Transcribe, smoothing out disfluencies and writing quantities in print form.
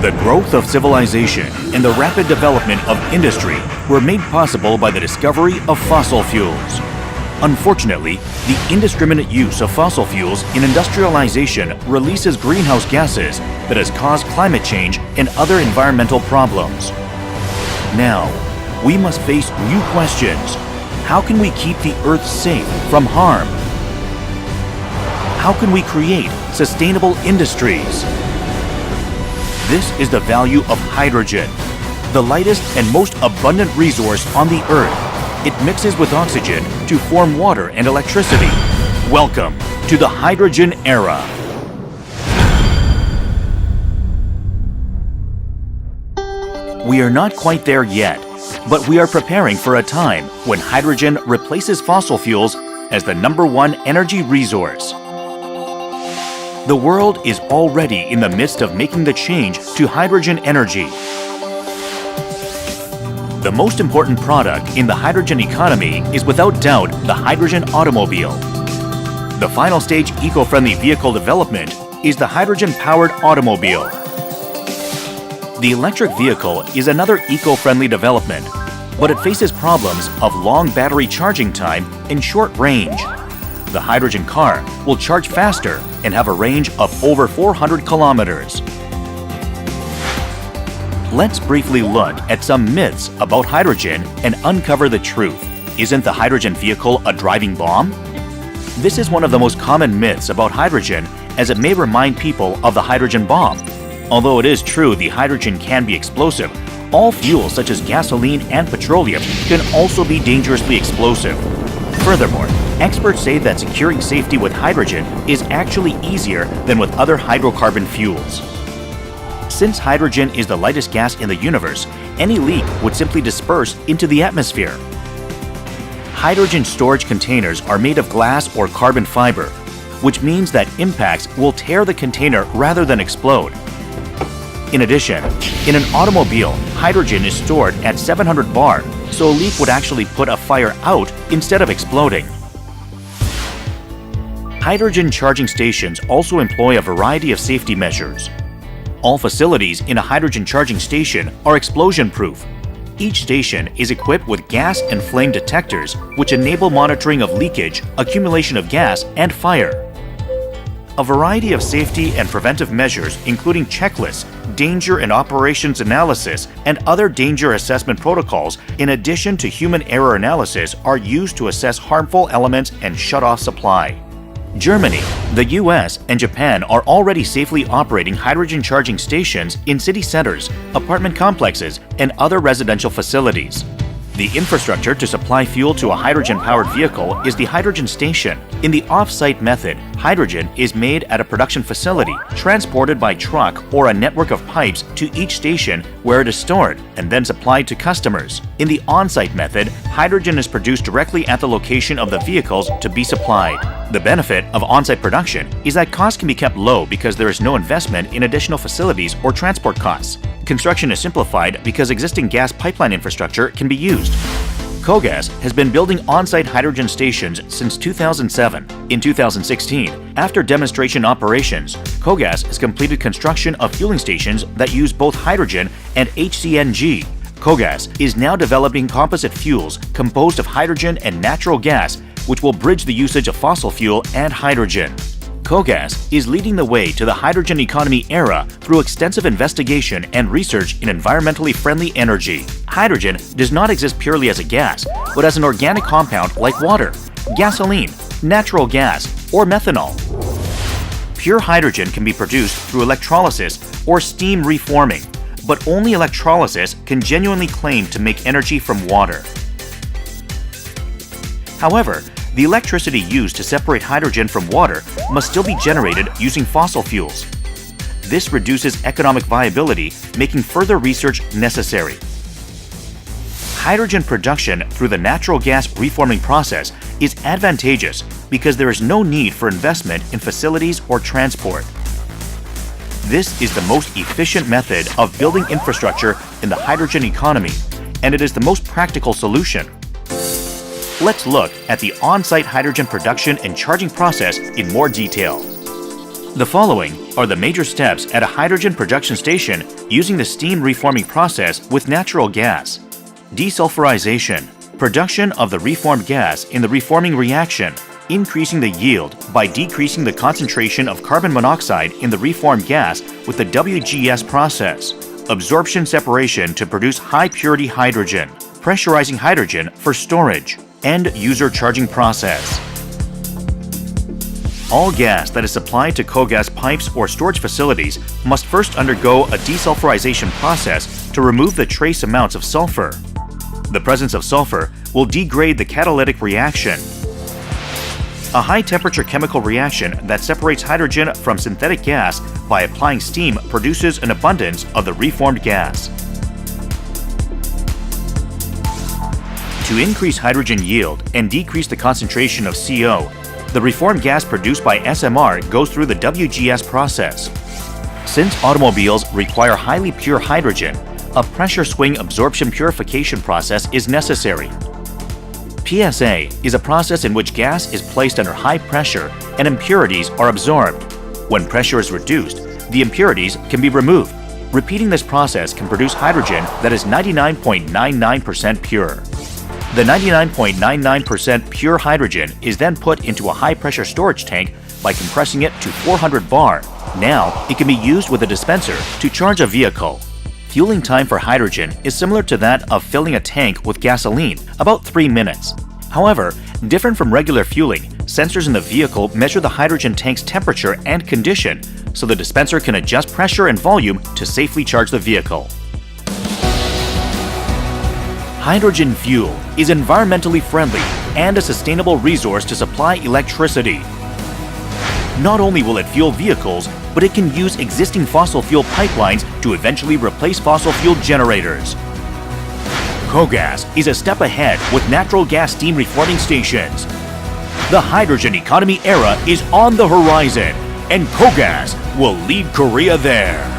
The growth of civilization and the rapid development of industry were made possible by the discovery of fossil fuels. Unfortunately, the indiscriminate use of fossil fuels in industrialization releases greenhouse gases that has caused climate change and other environmental problems. Now, we must face new questions. How can we keep the Earth safe from harm? How can we create sustainable industries? This is the value of hydrogen, the lightest and most abundant resource on the Earth. It mixes with oxygen to form water and electricity. Welcome to the hydrogen era. We are not quite there yet, but we are preparing for a time when hydrogen replaces fossil fuels as the #1 energy resource. The world is already in the midst of making the change to hydrogen energy. The most important product in the hydrogen economy is without doubt the hydrogen automobile. The final stage eco-friendly vehicle development is the hydrogen-powered automobile. The electric vehicle is another eco-friendly development, but it faces problems of long battery charging time and short range. The hydrogen car will charge faster and have a range of over 400 kilometers. Let's briefly look at some myths about hydrogen and uncover the truth. Isn't the hydrogen vehicle a driving bomb? This is one of the most common myths about hydrogen, as it may remind people of the hydrogen bomb. Although it is true the hydrogen can be explosive, all fuels such as gasoline and petroleum can also be dangerously explosive. Furthermore, experts say that securing safety with hydrogen is actually easier than with other hydrocarbon fuels. Since hydrogen is the lightest gas in the universe, any leak would simply disperse into the atmosphere. Hydrogen storage containers are made of glass or carbon fiber, which means that impacts will tear the container rather than explode. In addition, in an automobile, hydrogen is stored at 700 bar, so a leak would actually put a fire out instead of exploding. Hydrogen charging stations also employ a variety of safety measures. All facilities in a hydrogen charging station are explosion-proof. Each station is equipped with gas and flame detectors, which enable monitoring of leakage, accumulation of gas, and fire. A variety of safety and preventive measures, including checklists, danger and operations analysis, and other danger assessment protocols, in addition to human error analysis, are used to assess harmful elements and shut off supply. Germany, the US, and Japan are already safely operating hydrogen charging stations in city centers, apartment complexes, and other residential facilities. The infrastructure to supply fuel to a hydrogen-powered vehicle is the hydrogen station. In the off-site method, hydrogen is made at a production facility, transported by truck or a network of pipes to each station where it is stored, and then supplied to customers. In the on-site method, hydrogen is produced directly at the location of the vehicles to be supplied. The benefit of on-site production is that costs can be kept low because there is no investment in additional facilities or transport costs. Construction is simplified because existing gas pipeline infrastructure can be used. KOGAS has been building on-site hydrogen stations since 2007. In 2016, after demonstration operations, KOGAS has completed construction of fueling stations that use both hydrogen and HCNG. KOGAS is now developing composite fuels composed of hydrogen and natural gas, which will bridge the usage of fossil fuel and hydrogen. KOGAS is leading the way to the hydrogen economy era through extensive investigation and research in environmentally friendly energy. Hydrogen does not exist purely as a gas, but as an organic compound like water, gasoline, natural gas, or methanol. Pure hydrogen can be produced through electrolysis or steam reforming, but only electrolysis can genuinely claim to make energy from water. However, the electricity used to separate hydrogen from water must still be generated using fossil fuels. This reduces economic viability, making further research necessary. Hydrogen production through the natural gas reforming process is advantageous because there is no need for investment in facilities or transport. This is the most efficient method of building infrastructure in the hydrogen economy, and it is the most practical solution. Let's look at the on-site hydrogen production and charging process in more detail. The following are the major steps at a hydrogen production station using the steam reforming process with natural gas. Desulfurization, production of the reformed gas in the reforming reaction, increasing the yield by decreasing the concentration of carbon monoxide in the reformed gas with the WGS process. Absorption separation to produce high-purity hydrogen, pressurizing hydrogen for storage, end-user charging process. All gas that is supplied to KOGAS pipes or storage facilities must first undergo a desulfurization process to remove the trace amounts of sulfur. The presence of sulfur will degrade the catalytic reaction. A high-temperature chemical reaction that separates hydrogen from synthetic gas by applying steam produces an abundance of the reformed gas. To increase hydrogen yield and decrease the concentration of CO, the reformed gas produced by SMR goes through the WGS process. Since automobiles require highly pure hydrogen, a pressure swing absorption purification process is necessary. PSA is a process in which gas is placed under high pressure and impurities are absorbed. When pressure is reduced, the impurities can be removed. Repeating this process can produce hydrogen that is 99.99% pure. The 99.99% pure hydrogen is then put into a high-pressure storage tank by compressing it to 400 bar. Now, it can be used with a dispenser to charge a vehicle. Fueling time for hydrogen is similar to that of filling a tank with gasoline, about 3 minutes. However, different from regular fueling, sensors in the vehicle measure the hydrogen tank's temperature and condition, so the dispenser can adjust pressure and volume to safely charge the vehicle. Hydrogen fuel is environmentally friendly and a sustainable resource to supply electricity. Not only will it fuel vehicles, but it can use existing fossil fuel pipelines to eventually replace fossil fuel generators. KOGAS is a step ahead with natural gas steam reforming stations. The hydrogen economy era is on the horizon, and KOGAS will lead Korea there.